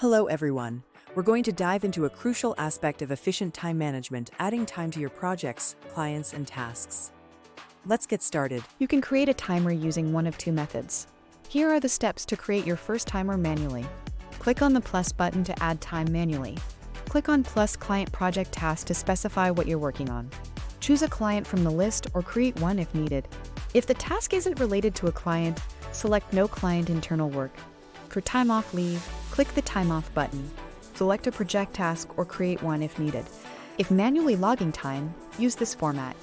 Hello everyone. We're going to dive into a crucial aspect of efficient time management, adding time to your projects, clients, and tasks. Let's get started. You can create a timer using one of two methods. Here are the steps to create your first timer manually. Click on the plus button to add time manually. Click on plus client project task to specify what you're working on. Choose a client from the list or create one if needed. If the task isn't related to a client, select no client internal work. For time off leave, click the time off button. Select a project task or create one if needed. If manually logging time, use this format.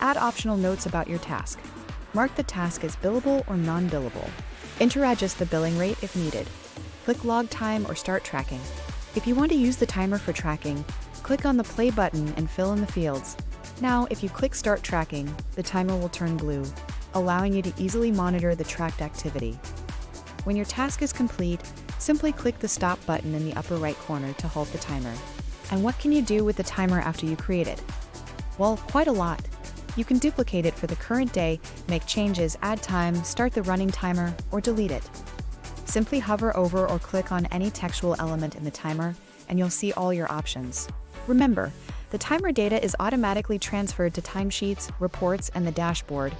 Add optional notes about your task. Mark the task as billable or non-billable. Adjust the billing rate if needed. Click log time or start tracking. If you want to use the timer for tracking, click on the play button and fill in the fields. Now, if you click start tracking, the timer will turn blue, allowing you to easily monitor the tracked activity. When your task is complete, simply click the stop button in the upper right corner to halt the timer. And what can you do with the timer after you create it? Well, quite a lot. You can duplicate it for the current day, make changes, add time, start the running timer, or delete it. Simply hover over or click on any textual element in the timer, and you'll see all your options. Remember, the timer data is automatically transferred to timesheets, reports, and the dashboard,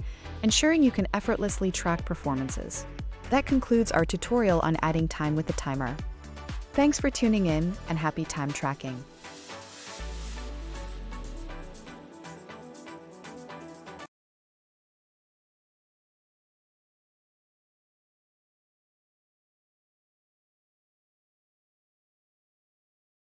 ensuring you can effortlessly track performances. That concludes our tutorial on adding time with the timer. Thanks for tuning in, and happy time tracking.